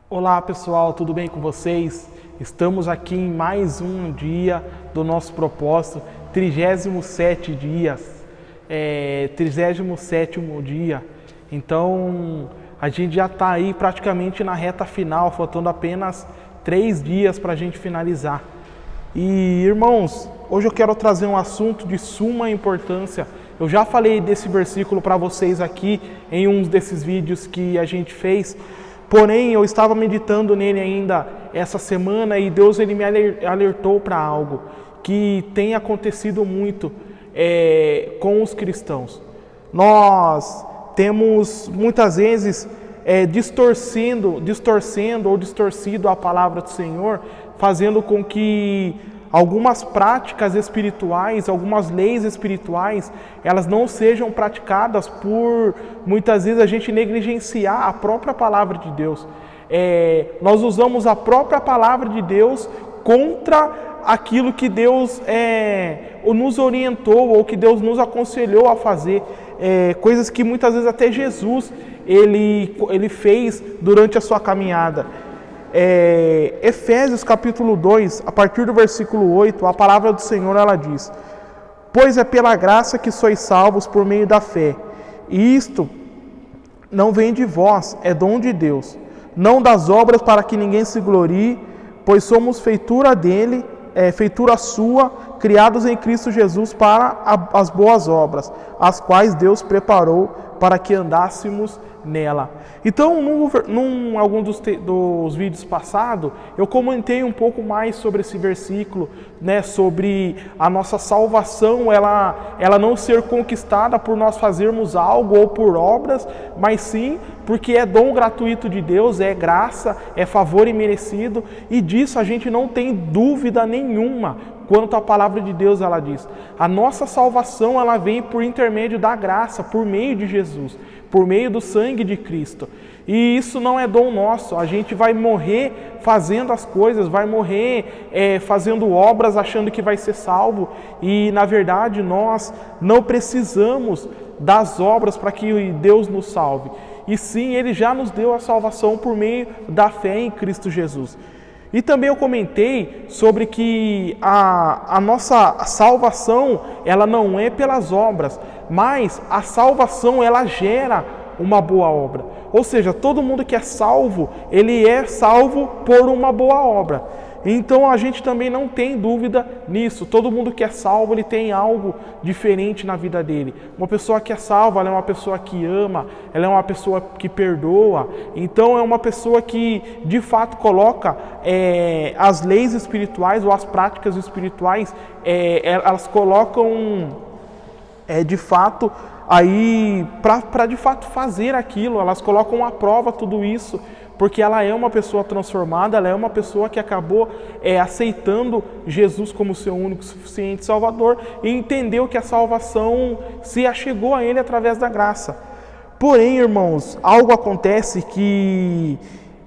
Olá pessoal, tudo bem com vocês? Estamos aqui em mais um dia do nosso propósito, 37 dias, 37º dia. Então a gente já está aí praticamente na reta final, faltando apenas 3 dias para a gente finalizar. E irmãos, hoje eu quero trazer um assunto de suma importância. Eu já falei desse versículo para vocês aqui em um desses vídeos que a gente fez. Porém, eu estava meditando nele ainda essa semana e Deus ele me alertou para algo que tem acontecido muito com os cristãos. Nós temos muitas vezes distorcido a palavra do Senhor, fazendo com que algumas práticas espirituais, algumas leis espirituais, elas não sejam praticadas por, muitas vezes, a gente negligenciar a própria palavra de Deus. Nós usamos a própria palavra de Deus contra aquilo que Deus nos orientou ou que Deus nos aconselhou a fazer. Coisas que muitas vezes até Jesus ele fez durante a sua caminhada. Efésios capítulo 2, a partir do versículo 8, a palavra do Senhor ela diz: pois é pela graça que sois salvos por meio da fé, e isto não vem de vós, é dom de Deus, não das obras para que ninguém se glorie, pois somos feitura dele, feitura sua, criados em Cristo Jesus para as boas obras, as quais Deus preparou para que andássemos nela. Então, num algum dos vídeos passados, eu comentei um pouco mais sobre esse versículo, sobre a nossa salvação, ela não ser conquistada por nós fazermos algo ou por obras, mas sim porque é dom gratuito de Deus, é graça, é favor imerecido, e disso a gente não tem dúvida nenhuma quanto a palavra de Deus ela diz. A nossa salvação ela vem por intermédio da graça, por meio de Jesus, por meio do sangue de Cristo. E isso não é dom nosso. A gente vai morrer fazendo as coisas, vai morrer fazendo obras achando que vai ser salvo. E na verdade nós não precisamos das obras para que Deus nos salve. E sim, Ele já nos deu a salvação por meio da fé em Cristo Jesus. E também eu comentei sobre que a nossa salvação, ela não é pelas obras, mas a salvação, ela gera uma boa obra. Ou seja, todo mundo que é salvo, ele é salvo por uma boa obra. Então a gente também não tem dúvida nisso. Todo mundo que é salvo, ele tem algo diferente na vida dele. Uma pessoa que é salva, ela é uma pessoa que ama, ela é uma pessoa que perdoa. Então é uma pessoa que de fato coloca as leis espirituais ou as práticas espirituais, elas colocam de fato aí para de fato fazer aquilo. Elas colocam à prova tudo isso, porque ela é uma pessoa transformada, ela é uma pessoa que acabou aceitando Jesus como seu único e suficiente Salvador e entendeu que a salvação se achegou a Ele através da graça. Porém, irmãos, algo acontece que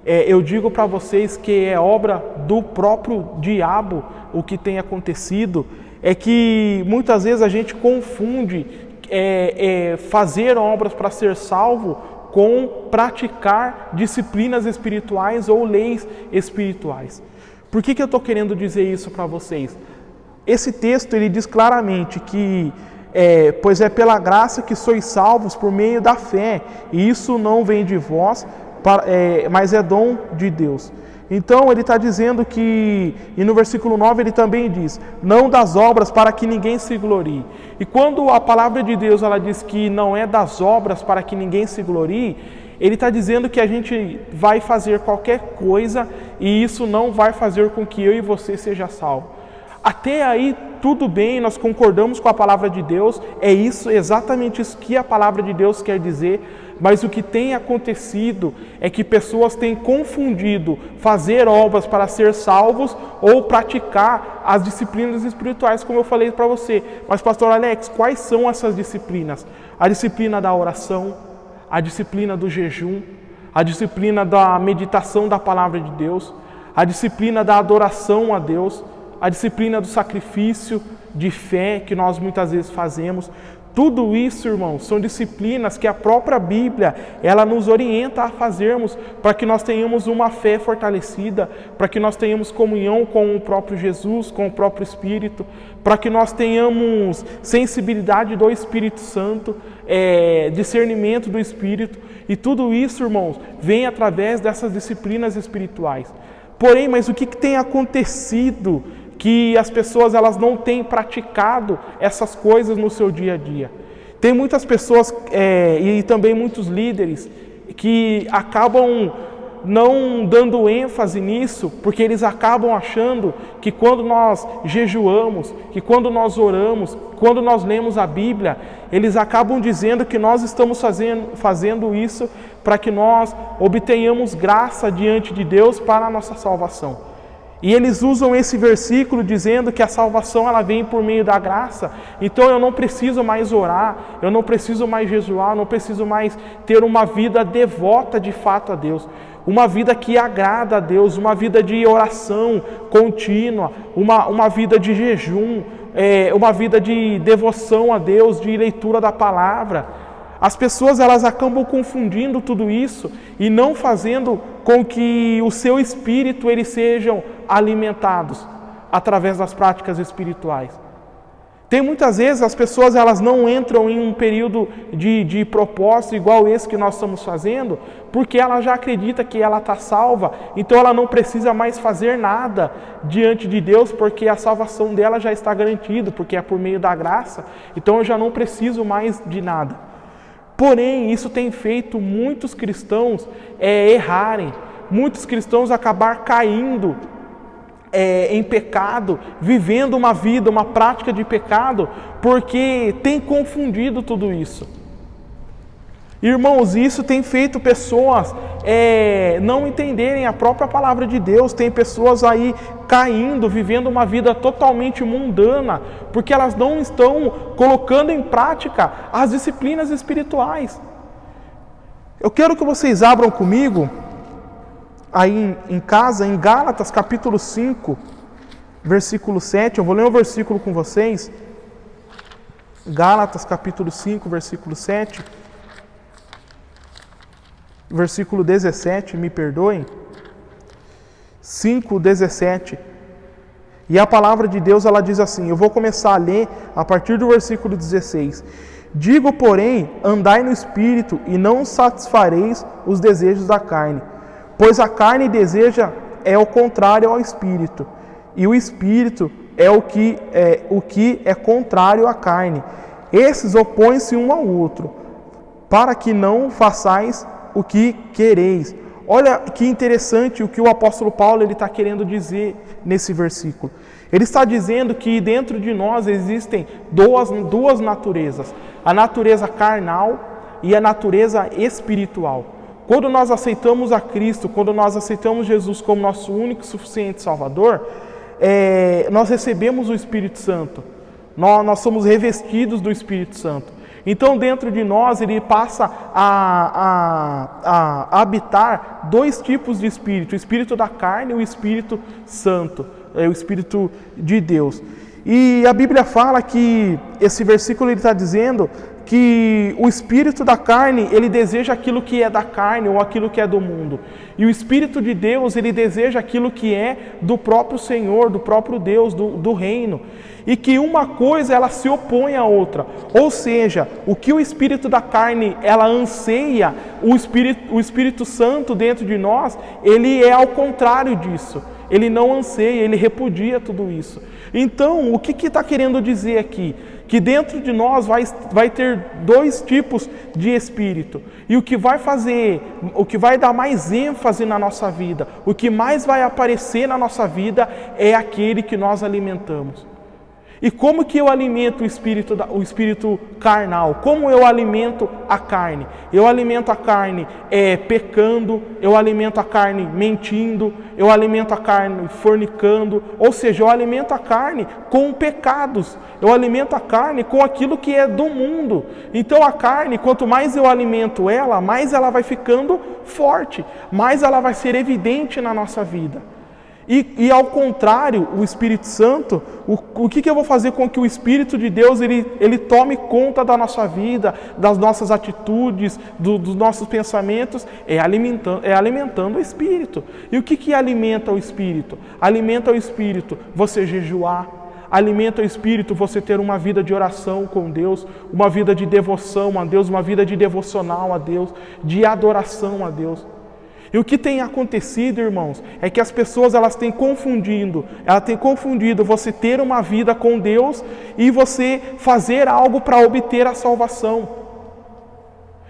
eu digo para vocês que é obra do próprio diabo o que tem acontecido, é que muitas vezes a gente confunde fazer obras para ser salvo com praticar disciplinas espirituais ou leis espirituais. Por que eu estou querendo dizer isso para vocês? Esse texto ele diz claramente que pois é pela graça que sois salvos por meio da fé, e isso não vem de vós, mas é dom de Deus. Então ele está dizendo que, e no versículo 9 ele também diz, não das obras para que ninguém se glorie. E quando a palavra de Deus ela diz que não é das obras para que ninguém se glorie, ele está dizendo que a gente vai fazer qualquer coisa e isso não vai fazer com que eu e você seja salvo. Até aí tudo bem, nós concordamos com a palavra de Deus, é exatamente isso que a palavra de Deus quer dizer, mas o que tem acontecido é que pessoas têm confundido fazer obras para ser salvos ou praticar as disciplinas espirituais, como eu falei para você. Mas pastor Alex, quais são essas disciplinas? A disciplina da oração, a disciplina do jejum, a disciplina da meditação da palavra de Deus, a disciplina da adoração a Deus, a disciplina do sacrifício de fé que nós muitas vezes fazemos. Tudo isso, irmãos, são disciplinas que a própria Bíblia, ela nos orienta a fazermos para que nós tenhamos uma fé fortalecida, para que nós tenhamos comunhão com o próprio Jesus, com o próprio Espírito, para que nós tenhamos sensibilidade do Espírito Santo, discernimento do Espírito. E tudo isso, irmãos, vem através dessas disciplinas espirituais. Porém, mas o que tem acontecido que as pessoas elas não têm praticado essas coisas no seu dia a dia? Tem muitas pessoas e também muitos líderes que acabam não dando ênfase nisso, porque eles acabam achando que quando nós jejuamos, que quando nós oramos, quando nós lemos a Bíblia, eles acabam dizendo que nós estamos fazendo isso para que nós obtenhamos graça diante de Deus para a nossa salvação. E eles usam esse versículo dizendo que a salvação ela vem por meio da graça. Então eu não preciso mais orar, eu não preciso mais jejuar, eu não preciso mais ter uma vida devota de fato a Deus. Uma vida que agrada a Deus, uma vida de oração contínua, uma vida de jejum, uma vida de devoção a Deus, de leitura da palavra. As pessoas elas acabam confundindo tudo isso e não fazendo com que o seu espírito eles sejam alimentados através das práticas espirituais. Tem muitas vezes as pessoas elas não entram em um período de propósito igual esse que nós estamos fazendo, porque ela já acredita que ela está salva, então ela não precisa mais fazer nada diante de Deus, porque a salvação dela já está garantida, porque é por meio da graça, então eu já não preciso mais de nada. Porém, isso tem feito muitos cristãos errarem, muitos cristãos acabar caindo em pecado, vivendo uma vida, uma prática de pecado, porque tem confundido tudo isso. Irmãos, isso tem feito pessoas não entenderem a própria palavra de Deus. Tem pessoas aí caindo, vivendo uma vida totalmente mundana, porque elas não estão colocando em prática as disciplinas espirituais. Eu quero que vocês abram comigo aí em casa, em Gálatas capítulo 5, versículo 7, eu vou ler um versículo com vocês. Gálatas capítulo 5, versículo 7, versículo 17, me perdoem. 5:17. E a palavra de Deus ela diz assim, eu vou começar a ler a partir do versículo 16. Digo, porém, andai no Espírito e não satisfareis os desejos da carne. Pois a carne deseja o contrário ao Espírito, e o Espírito é o que é contrário à carne. Esses opõem-se um ao outro, para que não façais o que quereis. Olha que interessante o que o apóstolo Paulo está querendo dizer nesse versículo. Ele está dizendo que dentro de nós existem duas naturezas, a natureza carnal e a natureza espiritual. Quando nós aceitamos a Cristo, quando nós aceitamos Jesus como nosso único e suficiente Salvador, nós recebemos o Espírito Santo. Nós somos revestidos do Espírito Santo. Então, dentro de nós, ele passa a habitar dois tipos de espírito: o espírito da carne e o Espírito Santo, o Espírito de Deus. E a Bíblia fala que, esse versículo ele está dizendo que o espírito da carne, ele deseja aquilo que é da carne ou aquilo que é do mundo. E o Espírito de Deus, ele deseja aquilo que é do próprio Senhor, do próprio Deus, do reino. E que uma coisa, ela se opõe à outra. Ou seja, o que o espírito da carne, ela anseia, o Espírito Santo dentro de nós, ele é ao contrário disso. Ele não anseia, ele repudia tudo isso. Então, o que está querendo dizer aqui? Que dentro de nós vai ter dois tipos de espírito. E o que vai dar mais ênfase na nossa vida, o que mais vai aparecer na nossa vida é aquele que nós alimentamos. E como que eu alimento o espírito carnal? Como eu alimento a carne? Eu alimento a carne pecando, eu alimento a carne mentindo, eu alimento a carne fornicando, ou seja, eu alimento a carne com pecados, eu alimento a carne com aquilo que é do mundo. Então a carne, quanto mais eu alimento ela, mais ela vai ficando forte, mais ela vai ser evidente na nossa vida. E ao contrário, o Espírito Santo, o que eu vou fazer com que o Espírito de Deus ele tome conta da nossa vida, das nossas atitudes, dos nossos pensamentos? É alimentando o Espírito. E o que alimenta o Espírito? Alimenta o Espírito você jejuar, alimenta o Espírito você ter uma vida de oração com Deus, uma vida de devoção a Deus, uma vida de devocional a Deus, de adoração a Deus. E o que tem acontecido, irmãos, é que as pessoas elas têm confundido você ter uma vida com Deus e você fazer algo para obter a salvação.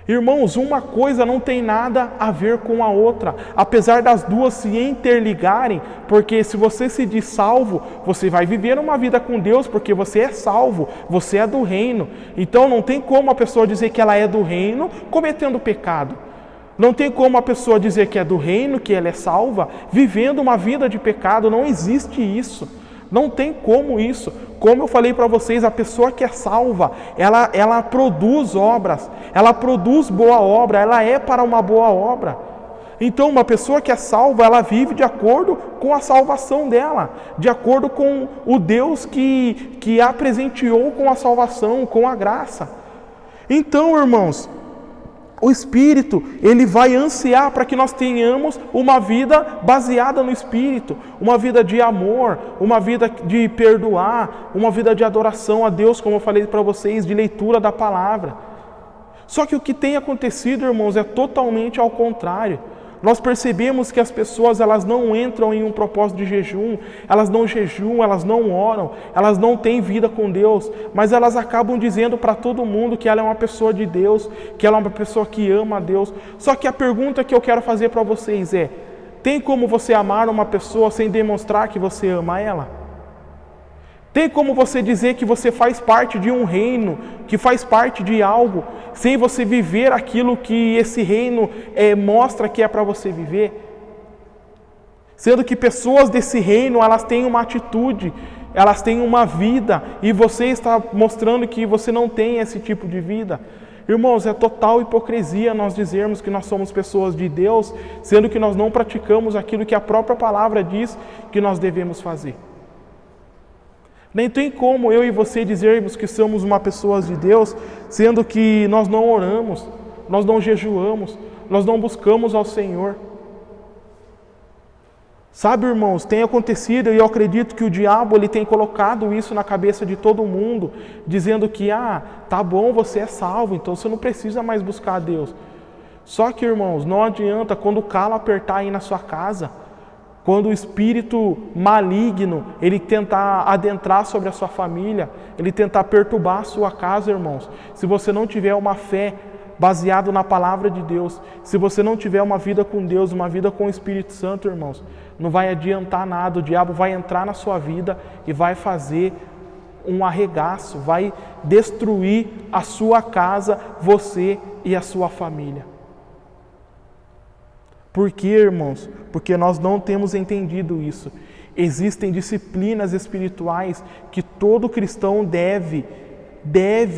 Irmãos, uma coisa não tem nada a ver com a outra, apesar das duas se interligarem, porque se você se diz salvo, você vai viver uma vida com Deus, porque você é salvo, você é do reino. Então não tem como a pessoa dizer que ela é do reino cometendo pecado. Não tem como a pessoa dizer que é do reino, que ela é salva, vivendo uma vida de pecado. Não existe isso. Não tem como isso. Como eu falei para vocês, a pessoa que é salva, ela produz obras, ela produz boa obra, ela é para uma boa obra. Então, uma pessoa que é salva, ela vive de acordo com a salvação dela, de acordo com o Deus que a presenteou com a salvação, com a graça. Então, irmãos, o Espírito, ele vai ansiar para que nós tenhamos uma vida baseada no Espírito, uma vida de amor, uma vida de perdoar, uma vida de adoração a Deus, como eu falei para vocês, de leitura da palavra. Só que o que tem acontecido, irmãos, é totalmente ao contrário. Nós percebemos que as pessoas elas não entram em um propósito de jejum, elas não jejuam, elas não oram, elas não têm vida com Deus, mas elas acabam dizendo para todo mundo que ela é uma pessoa de Deus, que ela é uma pessoa que ama a Deus. Só que a pergunta que eu quero fazer para vocês é: tem como você amar uma pessoa sem demonstrar que você ama ela? Tem como você dizer que você faz parte de um reino, que faz parte de algo, sem você viver aquilo que esse reino mostra que é para você viver? Sendo que pessoas desse reino, elas têm uma atitude, elas têm uma vida, e você está mostrando que você não tem esse tipo de vida. Irmãos, é total hipocrisia nós dizermos que nós somos pessoas de Deus, sendo que nós não praticamos aquilo que a própria palavra diz que nós devemos fazer. Nem tem como eu e você dizermos que somos uma pessoa de Deus, sendo que nós não oramos, nós não jejuamos, nós não buscamos ao Senhor. Sabe, irmãos, tem acontecido, e eu acredito que o diabo ele tem colocado isso na cabeça de todo mundo, dizendo que, tá bom, você é salvo, então você não precisa mais buscar a Deus. Só que, irmãos, não adianta quando o calo apertar aí na sua casa, quando o espírito maligno, ele tentar adentrar sobre a sua família, ele tentar perturbar a sua casa, irmãos. Se você não tiver uma fé baseada na palavra de Deus, se você não tiver uma vida com Deus, uma vida com o Espírito Santo, irmãos, não vai adiantar nada. O diabo vai entrar na sua vida e vai fazer um arregaço, vai destruir a sua casa, você e a sua família. Por quê, irmãos? Porque nós não temos entendido isso. Existem disciplinas espirituais que todo cristão deve,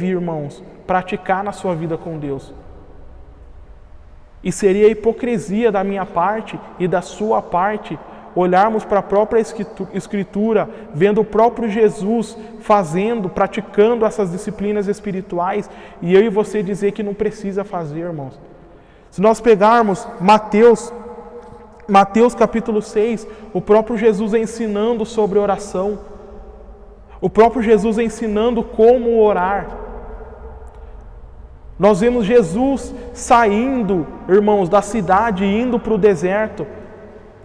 irmãos, praticar na sua vida com Deus. E seria hipocrisia da minha parte e da sua parte olharmos para a própria Escritura, vendo o próprio Jesus praticando essas disciplinas espirituais, e eu e você dizer que não precisa fazer, irmãos. Se nós pegarmos Mateus capítulo 6, o próprio Jesus ensinando sobre oração, o próprio Jesus ensinando como orar. Nós vemos Jesus saindo, irmãos, da cidade, indo para o deserto,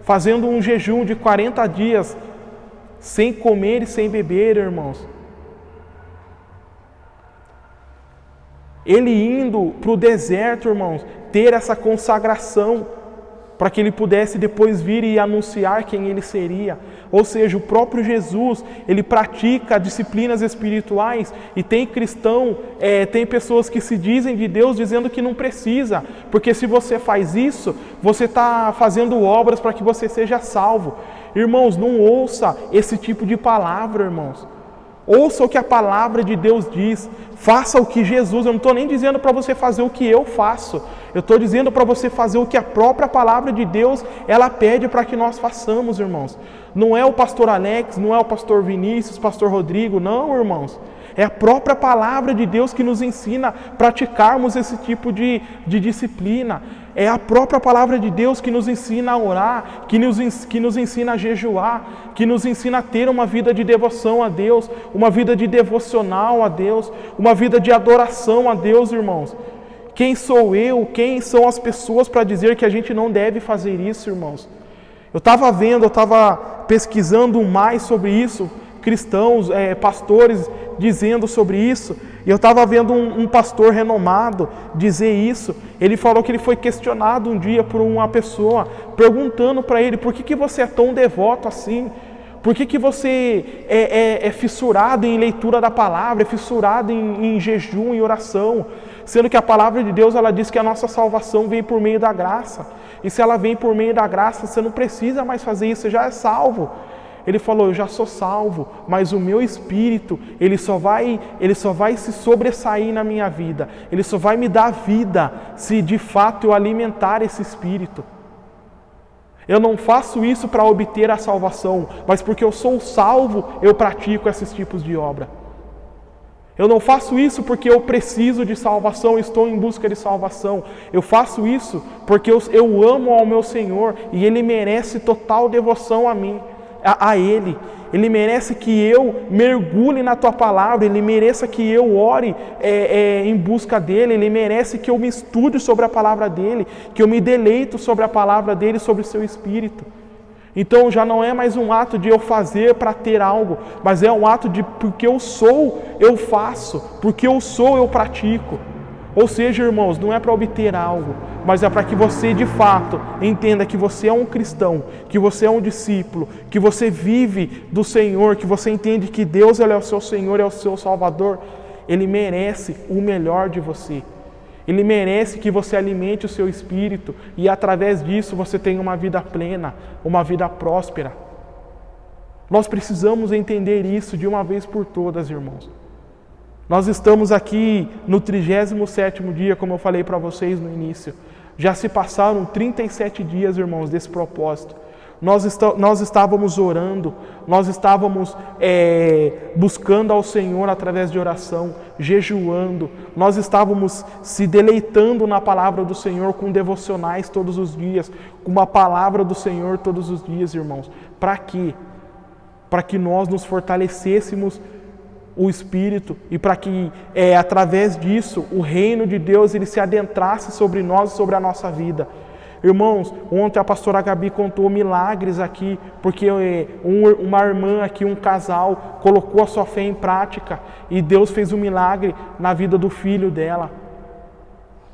fazendo um jejum de 40 dias, sem comer e sem beber, irmãos. Ele indo para o deserto, irmãos, ter essa consagração, para que ele pudesse depois vir e anunciar quem ele seria. Ou seja, o próprio Jesus, ele pratica disciplinas espirituais, e tem tem pessoas que se dizem de Deus dizendo que não precisa, porque se você faz isso, você está fazendo obras para que você seja salvo. Irmãos, não ouça esse tipo de palavra, irmãos. Ouça o que a palavra de Deus diz. Faça o que Jesus... Eu não estou nem dizendo para você fazer o que eu faço. Eu estou dizendo para você fazer o que a própria palavra de Deus, ela pede para que nós façamos, irmãos. Não é o pastor Alex, não é o pastor Vinícius, pastor Rodrigo, não, irmãos. É a própria palavra de Deus que nos ensina a praticarmos esse tipo de disciplina. É a própria palavra de Deus que nos ensina a orar, que nos ensina a jejuar, que nos ensina a ter uma vida de devoção a Deus, uma vida de devocional a Deus, uma vida de adoração a Deus, irmãos. Quem sou eu? Quem são as pessoas para dizer que a gente não deve fazer isso, irmãos? Eu estava pesquisando mais sobre isso, cristãos, pastores dizendo sobre isso, e eu estava vendo um pastor renomado dizer isso. Ele falou que ele foi questionado um dia por uma pessoa, perguntando para ele, por que você é tão devoto assim? Por que você é fissurado em leitura da palavra, é fissurado em jejum e oração? Sendo que a palavra de Deus, ela diz que a nossa salvação vem por meio da graça. E se ela vem por meio da graça, você não precisa mais fazer isso, você já é salvo. Ele falou, eu já sou salvo, mas o meu espírito, ele só vai se sobressair na minha vida. Ele só vai me dar vida se de fato eu alimentar esse espírito. Eu não faço isso para obter a salvação, mas porque eu sou salvo, eu pratico esses tipos de obra. Eu não faço isso porque eu preciso de salvação, estou em busca de salvação. Eu faço isso porque eu amo ao meu Senhor e Ele merece total devoção a mim, a Ele. Ele merece que eu mergulhe na Tua palavra, Ele merece que eu ore em busca dEle, Ele merece que eu me estude sobre a palavra dEle, que eu me deleito sobre a palavra dEle, sobre o Seu Espírito. Então já não é mais um ato de eu fazer para ter algo, mas é um ato de porque eu sou, eu faço, porque eu sou, eu pratico. Ou seja, irmãos, não é para obter algo, mas é para que você de fato entenda que você é um cristão, que você é um discípulo, que você vive do Senhor, que você entende que Deus ele é o seu Senhor, é o seu Salvador. Ele merece o melhor de você. Ele merece que você alimente o seu espírito e através disso você tenha uma vida plena, uma vida próspera. Nós precisamos entender isso de uma vez por todas, irmãos. Nós estamos aqui no 37º dia, como eu falei para vocês no início. Já se passaram 37 dias, irmãos, desse propósito. Nós estávamos orando, nós estávamos buscando ao Senhor através de oração, jejuando, nós estávamos se deleitando na palavra do Senhor com devocionais todos os dias, com uma palavra do Senhor todos os dias, irmãos. Para quê? Para que nós nos fortalecêssemos o Espírito e para que através disso o reino de Deus ele se adentrasse sobre nós e sobre a nossa vida. Irmãos, ontem a pastora Gabi contou milagres aqui, porque uma irmã aqui, um casal, colocou a sua fé em prática e Deus fez um milagre na vida do filho dela.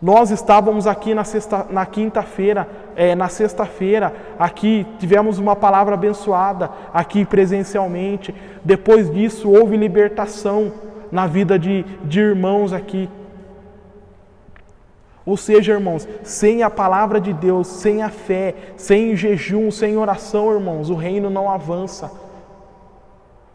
Nós estávamos aqui na sexta-feira, aqui tivemos uma palavra abençoada, aqui presencialmente. Depois disso houve libertação na vida de irmãos aqui. Ou seja, irmãos, sem a palavra de Deus, sem a fé, sem jejum, sem oração, irmãos, o reino não avança.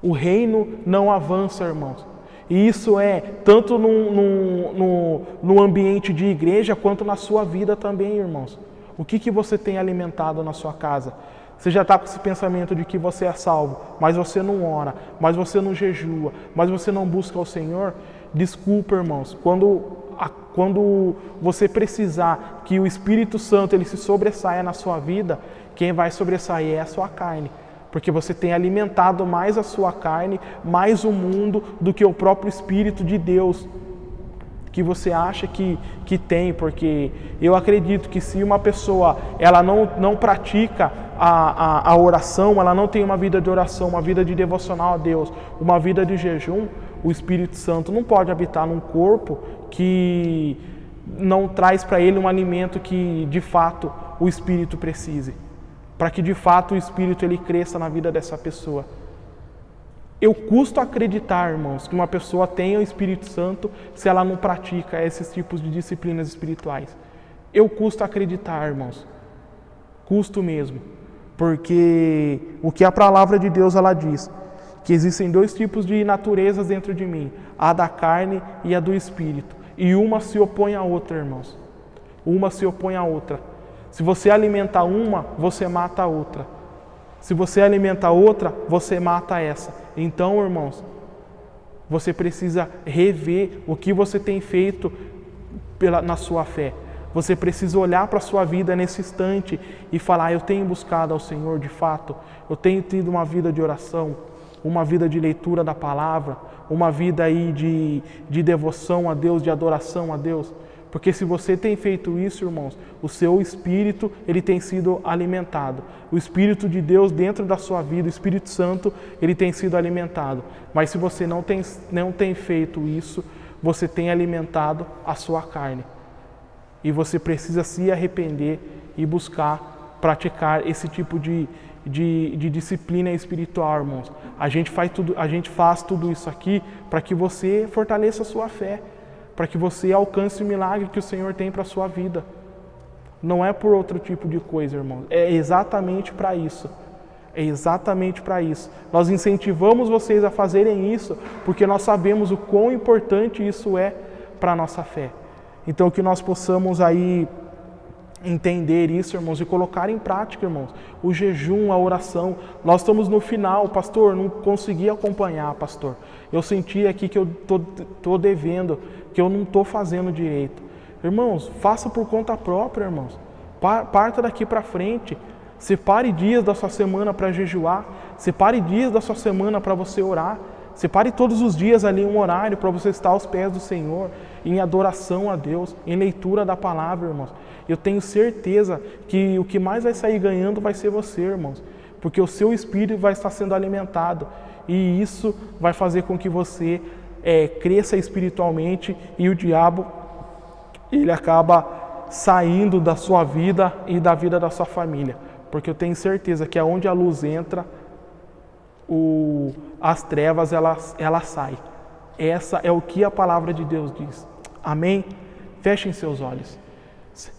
O reino não avança, irmãos. E isso é tanto no ambiente de igreja, quanto na sua vida também, irmãos. O que você tem alimentado na sua casa? Você já está com esse pensamento de que você é salvo, mas você não ora, mas você não jejua, mas você não busca o Senhor? Desculpa, irmãos, quando você precisar que o Espírito Santo ele se sobressaia na sua vida, quem vai sobressair é a sua carne. Porque você tem alimentado mais a sua carne, mais o mundo, do que o próprio Espírito de Deus, que você acha que tem. Porque eu acredito que se uma pessoa ela não pratica a oração, ela não tem uma vida de oração, uma vida de devocional a Deus, uma vida de jejum, o Espírito Santo não pode habitar num corpo que não traz para ele um alimento que de fato o Espírito precise, para que de fato o Espírito ele cresça na vida dessa pessoa. Eu custo acreditar, irmãos, que uma pessoa tenha o Espírito Santo se ela não pratica esses tipos de disciplinas espirituais. Eu custo acreditar, irmãos, custo mesmo, porque o que a palavra de Deus ela diz, que existem dois tipos de naturezas dentro de mim, a da carne e a do espírito. E uma se opõe à outra, irmãos. Uma se opõe à outra. Se você alimenta uma, você mata a outra. Se você alimenta a outra, você mata essa. Então, irmãos, você precisa rever o que você tem feito na sua fé. Você precisa olhar para a sua vida nesse instante e falar: eu tenho buscado ao Senhor de fato, eu tenho tido uma vida de oração, uma vida de leitura da palavra, uma vida aí de devoção a Deus, de adoração a Deus. Porque se você tem feito isso, irmãos, o seu espírito, ele tem sido alimentado. O Espírito de Deus dentro da sua vida, o Espírito Santo, ele tem sido alimentado. Mas se você não tem feito isso, você tem alimentado a sua carne. E você precisa se arrepender e buscar praticar esse tipo de disciplina espiritual, irmãos. A gente faz tudo isso aqui para que você fortaleça a sua fé, para que você alcance o milagre que o Senhor tem para a sua vida. Não é por outro tipo de coisa, irmãos. É exatamente para isso. É exatamente para isso. Nós incentivamos vocês a fazerem isso porque nós sabemos o quão importante isso é para a nossa fé. Então que nós possamos aí entender isso, irmãos, e colocar em prática, irmãos, o jejum, a oração. Nós estamos no final, pastor, não consegui acompanhar, pastor. Eu senti aqui que eu tô devendo, que eu não estou fazendo direito. Irmãos, faça por conta própria, irmãos. Parta daqui para frente. Separe dias da sua semana para jejuar. Separe dias da sua semana para você orar. Separe todos os dias ali um horário para você estar aos pés do Senhor, em adoração a Deus, em leitura da palavra, irmãos. Eu tenho certeza que o que mais vai sair ganhando vai ser você, irmãos, porque o seu espírito vai estar sendo alimentado e isso vai fazer com que você cresça espiritualmente e o diabo, ele acaba saindo da sua vida e da vida da sua família, porque eu tenho certeza que aonde a luz entra, as trevas ela sai. Essa é o que a palavra de Deus diz. Amém? Fechem seus olhos.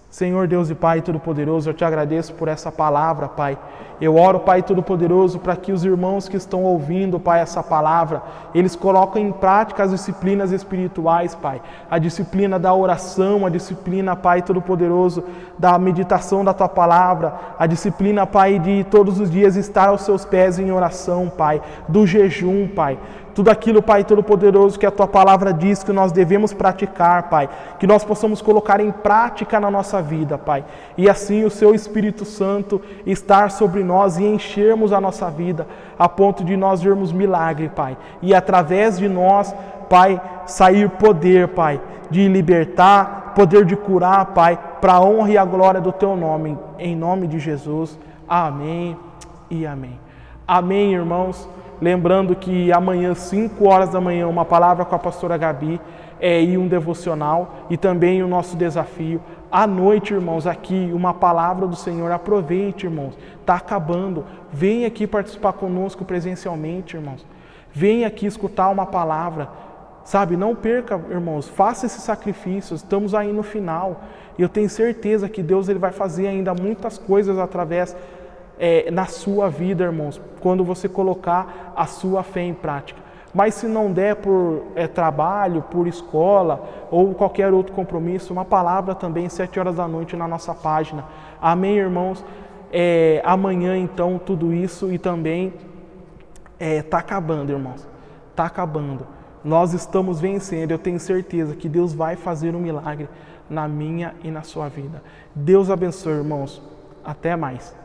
Senhor Deus e Pai Todo-Poderoso, eu te agradeço por essa palavra, Pai. Eu oro, Pai Todo-Poderoso, para que os irmãos que estão ouvindo, Pai, essa palavra, eles coloquem em prática as disciplinas espirituais, Pai. A disciplina da oração, a disciplina, Pai Todo-Poderoso, da meditação da Tua palavra, a disciplina, Pai, de todos os dias estar aos Seus pés em oração, Pai, do jejum, Pai. Tudo aquilo, Pai Todo-Poderoso, que a Tua palavra diz que nós devemos praticar, Pai. Que nós possamos colocar em prática na nossa vida, Pai. E assim o Seu Espírito Santo estar sobre nós e enchermos a nossa vida a ponto de nós vermos milagre, Pai. E através de nós, Pai, sair poder, Pai, de libertar, poder de curar, Pai, para a honra e a glória do Teu nome. Em nome de Jesus. Amém e amém. Amém, irmãos. Lembrando que amanhã, 5 horas da manhã, uma palavra com a pastora Gabi e um devocional e também o nosso desafio. À noite, irmãos, aqui uma palavra do Senhor. Aproveite, irmãos. Está acabando. Venha aqui participar conosco presencialmente, irmãos. Venha aqui escutar uma palavra. Sabe, não perca, irmãos. Faça esse sacrifício. Estamos aí no final. E eu tenho certeza que Deus ele vai fazer ainda muitas coisas através na sua vida, irmãos, quando você colocar a sua fé em prática. Mas se não der por trabalho, por escola ou qualquer outro compromisso, uma palavra também, 7 horas da noite na nossa página. Amém, irmãos? Amanhã, então, tudo isso e também está acabando, irmãos. Está acabando. Nós estamos vencendo. Eu tenho certeza que Deus vai fazer um milagre na minha e na sua vida. Deus abençoe, irmãos. Até mais.